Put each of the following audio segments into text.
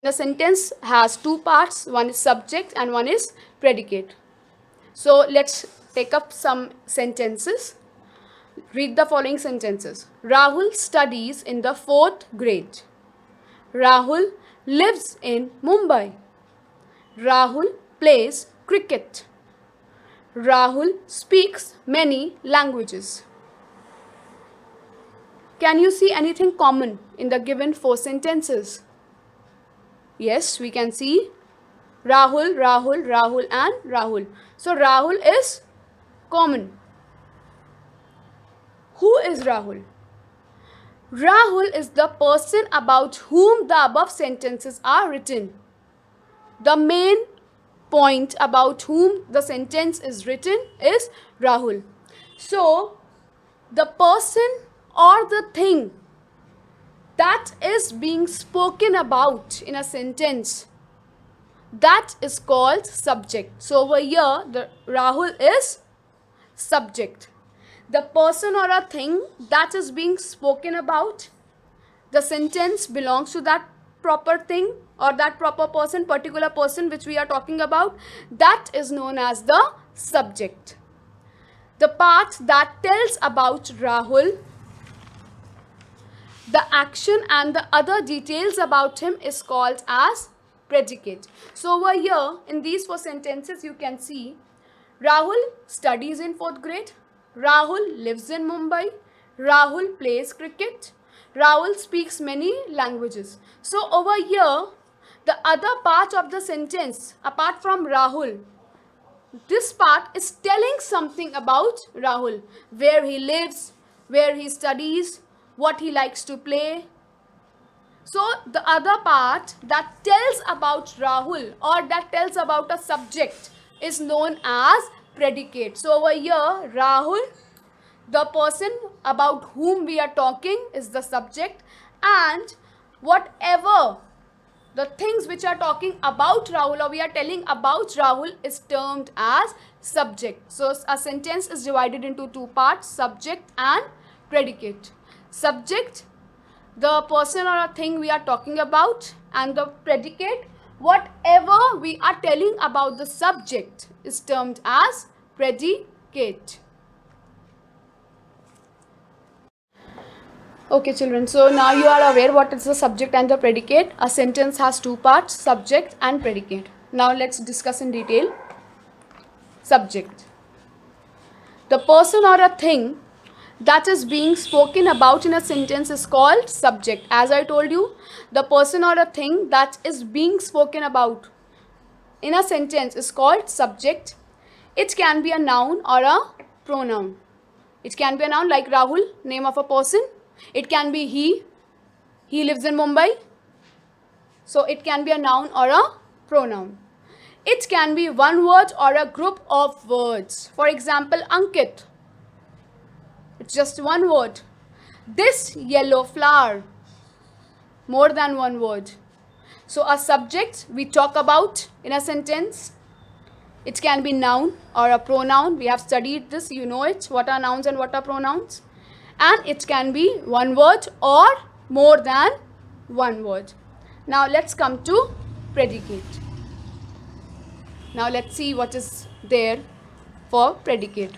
The sentence has two parts, one is subject and one is predicate. So let's take up some sentences. Read the following sentences. Rahul studies in the 4th grade. Rahul lives in Mumbai. Rahul plays cricket. Rahul speaks many languages. Can you see anything common in the given 4 sentences? Yes, we can see Rahul, Rahul, Rahul and Rahul. So Rahul is common. Who is Rahul? Rahul is the person about whom the above sentences are written. The main point about whom the sentence is written is Rahul. So, the person or the thing that is being spoken about in a sentence, that is called subject. So, over here, the Rahul is subject. The person or a thing that is being spoken about, the sentence belongs to that proper thing or that proper person, particular person which we are talking about, that is known as the subject. The part that tells about Rahul, the action and the other details about him is called as predicate. So over here in these 4 sentences you can see Rahul studies in 4th grade, Rahul lives in Mumbai, Rahul plays cricket, Rahul speaks many languages. So over here, the other part of the sentence, apart from Rahul, this part is telling something about Rahul, where he lives, where he studies, what he likes to play. So the other part that tells about Rahul or that tells about a subject is known as predicate. So over here, Rahul, the person about whom we are talking, is the subject, and whatever the things which are talking about Rahul or we are telling about Rahul is termed as subject. So a sentence is divided into 2 parts, subject and predicate. Subject, the person or a thing we are talking about, and the predicate, whatever we are telling about the subject, is termed as predicate. Okay children, so now you are aware what is the subject and the predicate. A sentence has 2 parts, subject and predicate. Now let's discuss in detail. Subject, the person or a thing that is being spoken about in a sentence is called subject. As I told you, the person or a thing that is being spoken about in a sentence is called subject. It can be a noun or a pronoun. It can be a noun like Rahul, name of a person. It can be he lives in Mumbai. So it can be a noun or a pronoun. It can be one word or a group of words. For example, Ankit. It's just one word. This yellow flower. More than one word. So a subject we talk about in a sentence. It can be noun or a pronoun. We have studied this, you know it. What are nouns and what are pronouns? And it can be one word or more than one word. Now let's come to predicate. Now let's see what is there for predicate.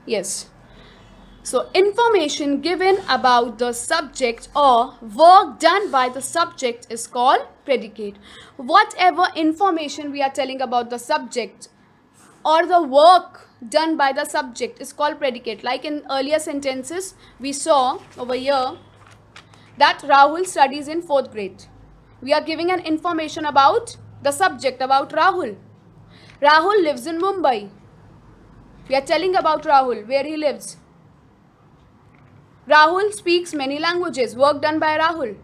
Yes. So information given about the subject or work done by the subject is called predicate. Whatever information we are telling about the subject or the work done by the subject is called predicate. Like in earlier sentences, we saw over here that Rahul studies in 4th grade. We are giving an information about the subject, about Rahul. Rahul lives in Mumbai. We are telling about Rahul, where he lives. Rahul speaks many languages, work done by Rahul.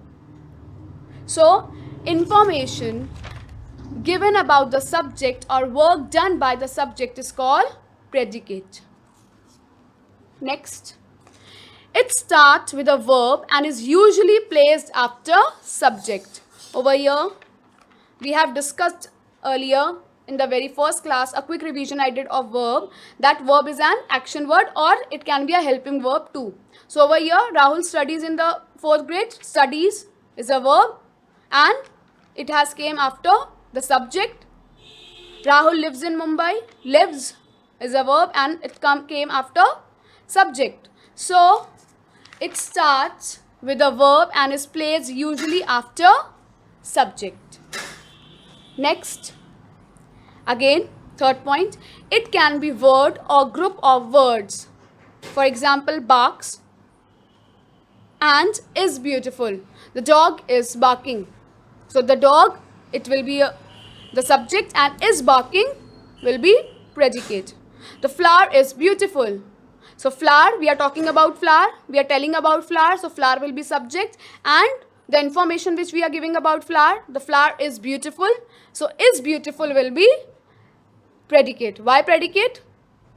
So, information given about the subject or work done by the subject is called predicate. Next, it starts with a verb and is usually placed after subject. Over here, we have discussed earlier in the very first class, a quick revision I did of verb. That verb is an action word or it can be a helping verb too. So over here, Rahul studies in the 4th grade. Studies is a verb and it has came after the subject. Rahul lives in Mumbai. Lives is a verb and it came after subject. So it starts with a verb and is placed usually after subject. Next, again, third point, it can be word or group of words. For example, barks and is beautiful. The dog is barking. So the dog, it will be the subject and is barking will be predicate. The flower is beautiful. So flower, we are talking about flower. We are telling about flower. So flower will be subject and the information which we are giving about flower, the flower is beautiful. So is beautiful will be predicate. Why predicate?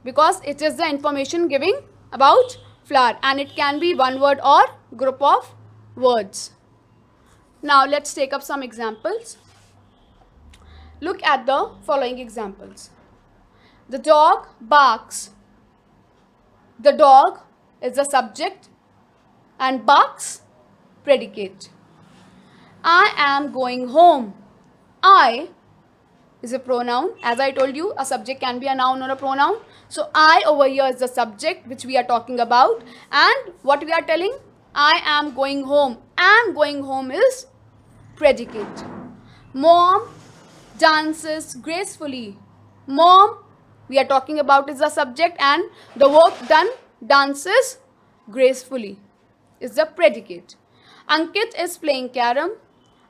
Because it is the information giving about flower and it can be one word or group of words. Now let's take up some examples. Look at the following examples. The dog barks. The dog is the subject and barks predicate. I am going home. I is a pronoun. As I told you, a subject can be a noun or a pronoun. So I over here is the subject which we are talking about and what we are telling, I am going home. Am going home is predicate. Mom dances gracefully. Mom, we are talking about is the subject and the work done, dances gracefully is the predicate. Ankit is playing carom.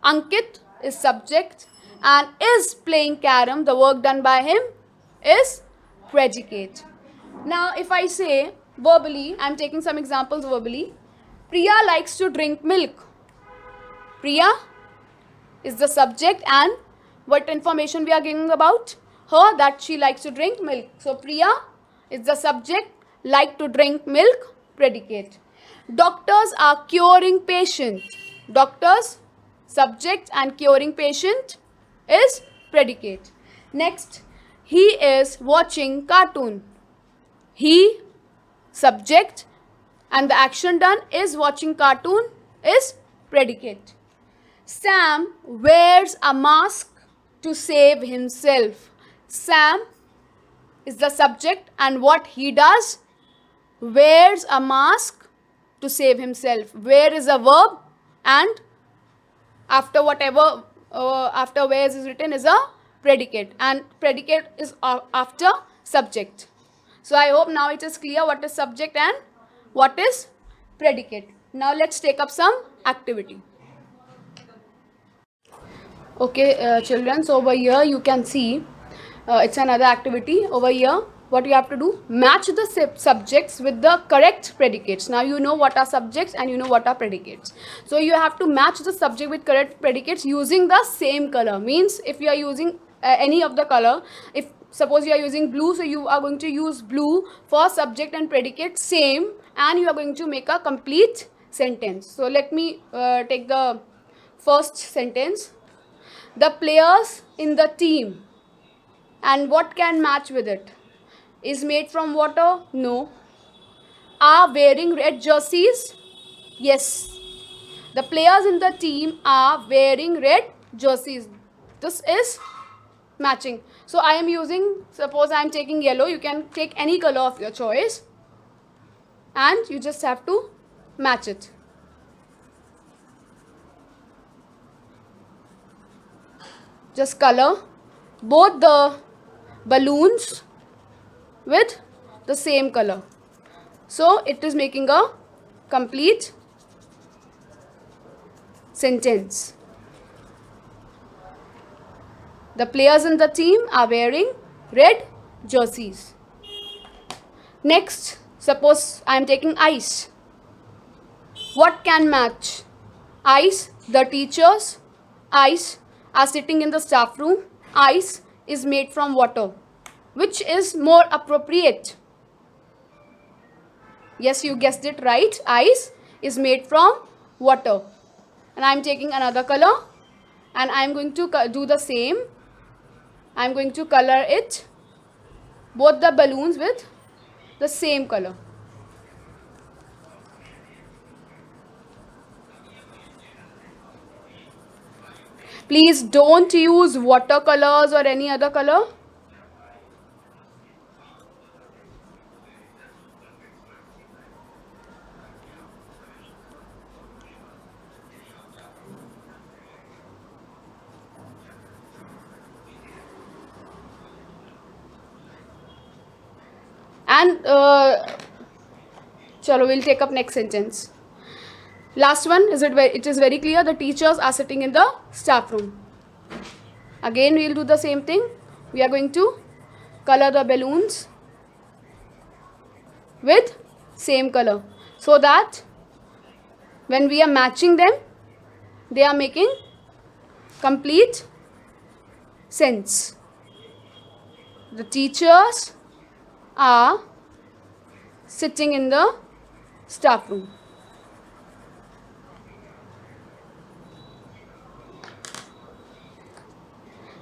Ankit is subject and is playing carom, the work done by him is predicate. Now if I say verbally, I am taking some examples verbally. Priya likes to drink milk. Priya is the subject and what information we are giving about her, that she likes to drink milk. So Priya is the subject, like to drink milk, predicate. Doctors are curing patient. Doctors, subject and curing patient is predicate. Next, he is watching cartoon. He, subject and the action done is watching cartoon is predicate. Sam wears a mask to save himself. Sam is the subject and what he does, wears a mask to save himself. Wear is a verb and after whatever after wears is written is a predicate and predicate is after subject. So I hope now it is clear what is subject and what is predicate. Now let's take up some activity. Okay, children, so over here you can see it's another activity. Over here, what you have to do, match the subjects with the correct predicates. Now you know what are subjects and you know what are predicates. So you have to match the subject with correct predicates using the same color. Means if you are using any of the color, if suppose you are using blue, so you are going to use blue for subject and predicate same and you are going to make a complete sentence. So let me take the first sentence. The players in the team and what can match with it? Is made from water? No. Are wearing red jerseys? Yes. The players in the team are wearing red jerseys. This is matching. So I am using, suppose I am taking yellow, you can take any color of your choice and you just have to match it. Just color both the balloons with the same color. So it is making a complete sentence. The players in the team are wearing red jerseys. Next, suppose I am taking ice. What can match? Ice, the teachers, ice are sitting in the staff room. Ice is made from water. Which is more appropriate? Yes, you guessed it right. Ice is made from water. And I am taking another color and I am going to do the same. I'm going to color it, both the balloons with the same color. Please don't use watercolors or any other color. And chalo, we'll take up next sentence. Last one, it is very clear. The teachers are sitting in the staff room. Again, we'll do the same thing. We are going to color the balloons with same color, so that when we are matching them, they are making complete sense. The teachers are sitting in the staff room.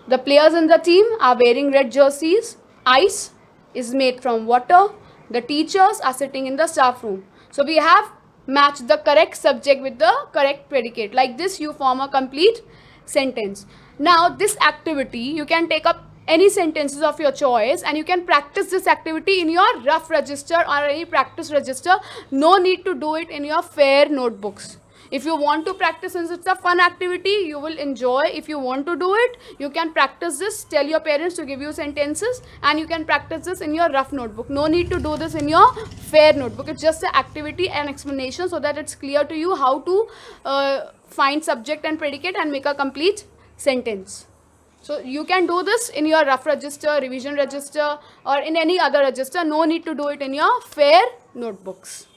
The players in the team are wearing red jerseys. Ice is made from water. The teachers are sitting in the staff room. So we have matched the correct subject with the correct predicate. Like this, you form a complete sentence. Now, this activity, you can take up any sentences of your choice and you can practice this activity in your rough register or any practice register. No need to do it in your fair notebooks. If you want to practice, since it's a fun activity, you will enjoy. If you want to do it, you can practice this. Tell your parents to give you sentences and you can practice this in your rough notebook. No need to do this in your fair notebook. It's just an activity and explanation so that it's clear to you how to find subject and predicate and make a complete sentence. So you can do this in your rough register, revision register, or in any other register. No need to do it in your fair notebooks.